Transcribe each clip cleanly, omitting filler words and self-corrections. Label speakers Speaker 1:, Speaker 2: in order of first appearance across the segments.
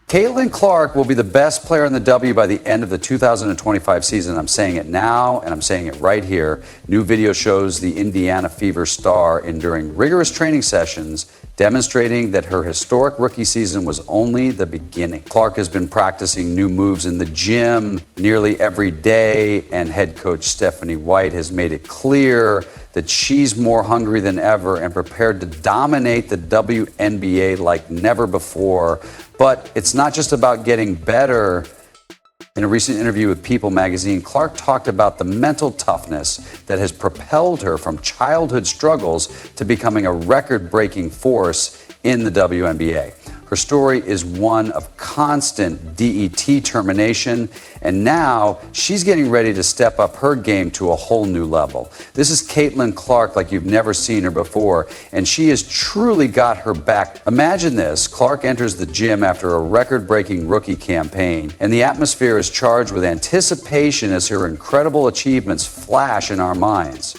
Speaker 1: Caitlin Clark will be the best player in the W by the end of the 2025 season. I'm saying it now, and I'm saying it right here. New video shows the Indiana Fever star enduring rigorous training sessions, demonstrating that her historic rookie season was only the beginning. Clark has been practicing new moves in the gym nearly every day, and head coach Stephanie White has made it clear that she's more hungry than ever and prepared to dominate the WNBA like never before. But it's not just about getting better. In a recent interview with People magazine, Clark talked about the mental toughness that has propelled her from childhood struggles to becoming a record-breaking force in the WNBA. Her story is one of constant DET termination, and now she's getting ready to step up her game to a whole new level. This is Caitlin Clark like you've never seen her before, and she has truly got her back. Imagine this. Clark enters the gym after a record-breaking rookie campaign, and the atmosphere is charged with anticipation as her incredible achievements flash in our minds.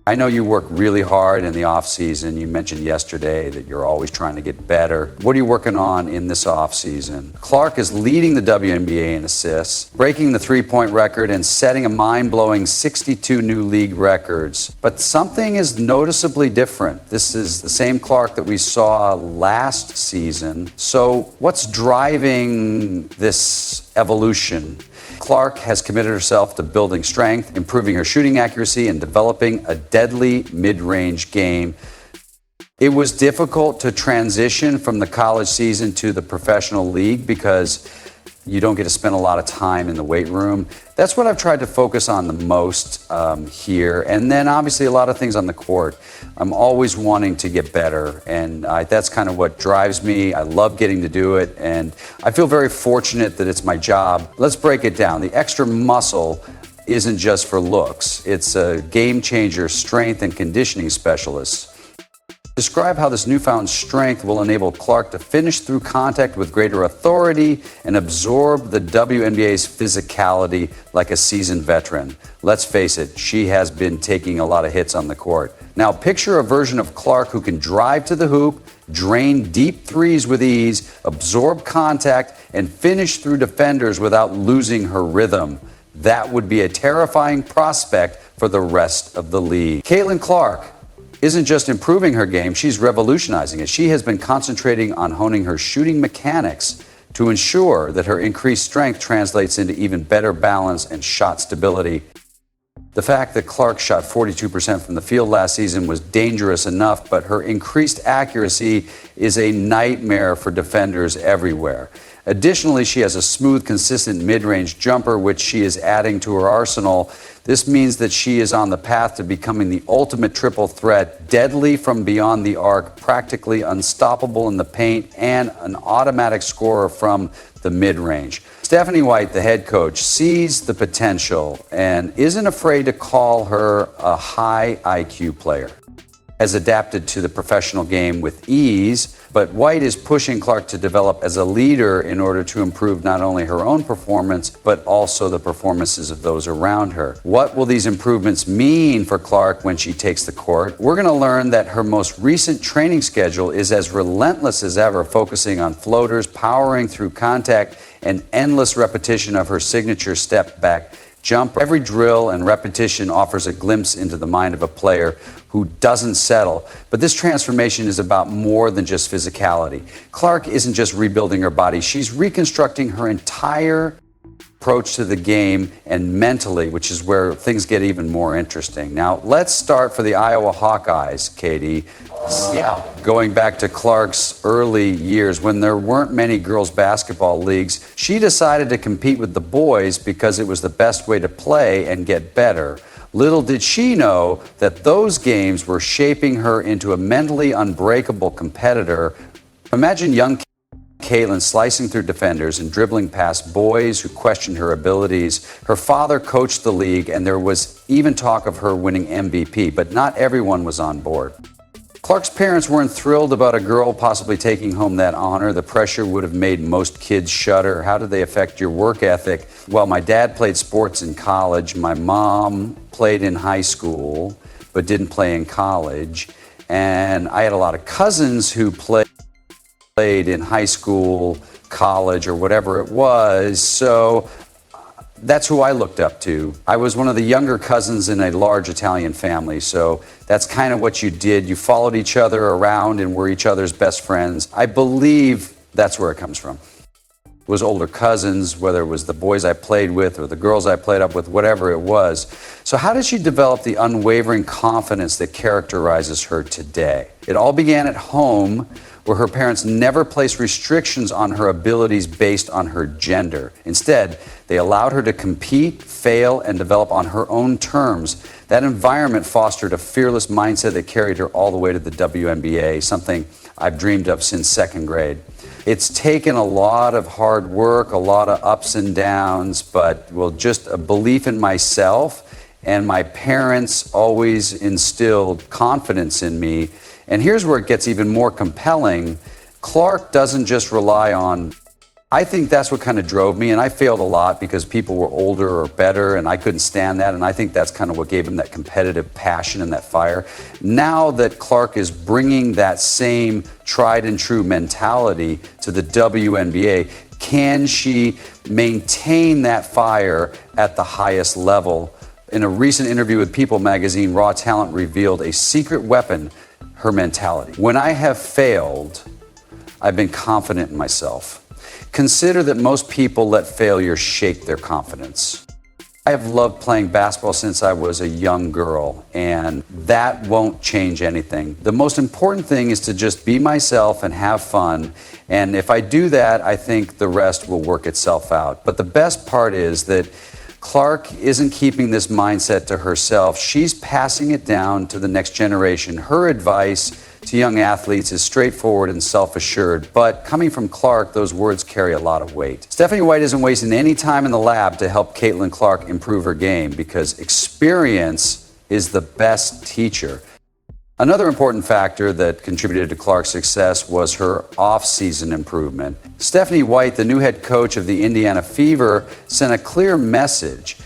Speaker 1: I know you work really hard in the off-season. You mentioned yesterday that you're always trying to get better. What are you working on in this off-season? Clark is leading the WNBA in assists, breaking the three-point record, and setting a mind-blowing 62 new league records. But something is noticeably different. This is the same Clark that we saw last season. So what's driving this evolution? Clark has committed herself to building strength, improving her shooting accuracy, and developing a deadly mid-range game. It was difficult to transition from the college season to the professional league because you don't get to spend a lot of time in the weight room. That's what I've tried to focus on the most here. And then obviously a lot of things on the court. I'm always wanting to get better, and that's kind of what drives me. I love getting to do it, and I feel very fortunate that it's my job. Let's break it down. The extra muscle isn't just for looks. It's a game-changer strength and conditioning specialist. Describe how this newfound strength will enable Clark to finish through contact with greater authority and absorb the WNBA's physicality like a seasoned veteran. Let's face it, she has been taking a lot of hits on the court. Now picture a version of Clark who can drive to the hoop, drain deep threes with ease, absorb contact, and finish through defenders without losing her rhythm. That would be a terrifying prospect for the rest of the league. Caitlin Clark isn't just improving her game, she's revolutionizing it. She has been concentrating on honing her shooting mechanics to ensure that her increased strength translates into even better balance and shot stability. The fact that Clark shot 42% from the field last season was dangerous enough, but her increased accuracy is a nightmare for defenders everywhere. Additionally, she has a smooth, consistent mid-range jumper, which she is adding to her arsenal. This means that she is on the path to becoming the ultimate triple threat, deadly from beyond the arc, practically unstoppable in the paint, and an automatic scorer from the mid-range. Stephanie White, the head coach, sees the potential and isn't afraid to call her a high IQ player. Has adapted to the professional game with ease, but White is pushing Clark to develop as a leader in order to improve not only her own performance, but also the performances of those around her. What will these improvements mean for Clark when she takes the court? We're going to learn that her most recent training schedule is as relentless as ever, focusing on floaters, powering through contact, and endless repetition of her signature step-back jump. Every drill and repetition offers a glimpse into the mind of a player who doesn't settle. But this transformation is about more than just physicality. Clark isn't just rebuilding her body, she's reconstructing her entire approach to the game and mentally, which is where things get even more interesting. Now, let's start for the Iowa Hawkeyes, Katie. Yeah. Going back to Clark's early years, when there weren't many girls' basketball leagues, she decided to compete with the boys because it was the best way to play and get better. Little did she know that those games were shaping her into a mentally unbreakable competitor. Imagine young Caitlin slicing through defenders and dribbling past boys who questioned her abilities. Her father coached the league, and there was even talk of her winning MVP, but not everyone was on board. Clark's parents weren't thrilled about a girl possibly taking home that honor. The pressure would have made most kids shudder. How did they affect your work ethic? Well, my dad played sports in college. My mom played in high school, but didn't play in college. And I had a lot of cousins who played played in high school, college, or whatever it was. So that's who I looked up to. I was one of the younger cousins in a large Italian family, so that's kind of what you did. You followed each other around and were each other's best friends. I believe that's where it comes from. It was older cousins, whether it was the boys I played with or the girls I played up with, whatever it was. So how did she develop the unwavering confidence that characterizes her today? It all began at home, where her parents never placed restrictions on her abilities based on her gender. Instead, they allowed her to compete, fail, and develop on her own terms. That environment fostered a fearless mindset that carried her all the way to the WNBA, something I've dreamed of since second grade. It's taken a lot of hard work, a lot of ups and downs, but just a belief in myself, and my parents always instilled confidence in me. And here's where it gets even more compelling. Clark doesn't just rely on, I think that's what kind of drove me, and I failed a lot because people were older or better, and I couldn't stand that, and I think that's kind of what gave him that competitive passion and that fire. Now that Clark is bringing that same tried and true mentality to the WNBA, can she maintain that fire at the highest level? In a recent interview with People magazine, Raw Talent revealed a secret weapon: her mentality. When I have failed, I've been confident in myself. Consider that most people let failure shake their confidence. I have loved playing basketball since I was a young girl, and that won't change anything. The most important thing is to just be myself and have fun. And if I do that, I think the rest will work itself out. But the best part is that Clark isn't keeping this mindset to herself. She's passing it down to the next generation. Her advice to young athletes is straightforward and self-assured, but coming from Clark, those words carry a lot of weight. Stephanie White isn't wasting any time in the lab to help Caitlin Clark improve her game, because experience is the best teacher. Another important factor that contributed to Clark's success was her off-season improvement. Stephanie White, the new head coach of the Indiana Fever, sent a clear message.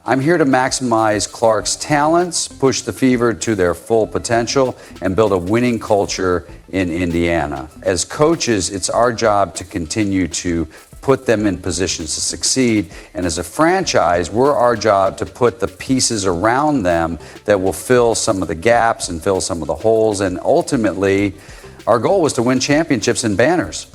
Speaker 1: I'm here to maximize Clark's talents, push the Fever to their full potential, and build a winning culture in Indiana. As coaches, it's our job to continue to put them in positions to succeed. And as a franchise, we're our job to put the pieces around them that will fill some of the gaps and fill some of the holes. And ultimately, our goal was to win championships and banners.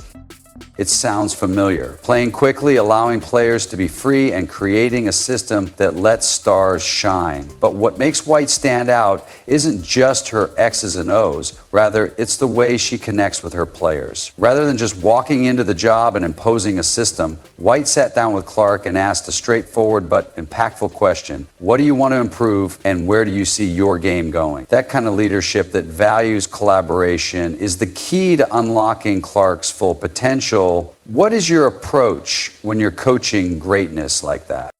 Speaker 1: It sounds familiar. Playing quickly, allowing players to be free, and creating a system that lets stars shine. But what makes White stand out isn't just her X's and O's. Rather, it's the way she connects with her players. Rather than just walking into the job and imposing a system, White sat down with Clark and asked a straightforward but impactful question: what do you want to improve, and where do you see your game going? That kind of leadership that values collaboration is the key to unlocking Clark's full potential. What is your approach when you're coaching greatness like that?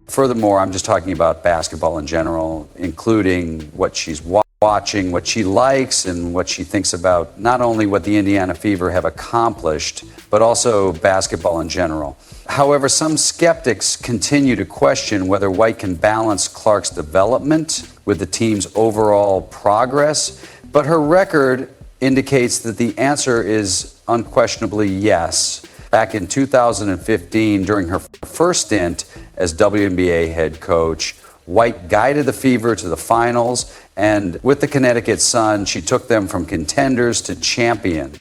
Speaker 1: Furthermore, I'm just talking about basketball in general, including what she's watching, what she likes, and what she thinks about not only what the Indiana Fever have accomplished, but also basketball in general. However, some skeptics continue to question whether White can balance Clark's development with the team's overall progress, but her record indicates that the answer is unquestionably yes. Back in 2015, during her first stint as WNBA head coach, White guided the Fever to the finals, and with the Connecticut Sun, she took them from contenders to champion.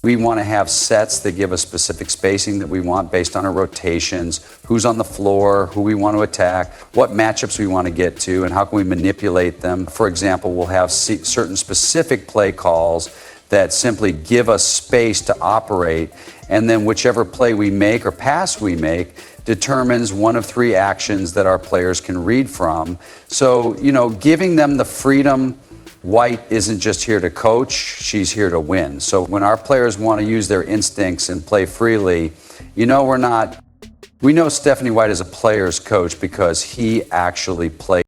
Speaker 1: We want to have sets that give us specific spacing that we want based on our rotations, who's on the floor, who we want to attack, what matchups we want to get to, and how can we manipulate them. For example, we'll have certain specific play calls that simply give us space to operate, and then whichever play we make or pass we make determines one of three actions that our players can read from. So, giving them the freedom. White isn't just here to coach, she's here to win. So when our players want to use their instincts and play freely, we know Stephanie White is a player's coach because he actually plays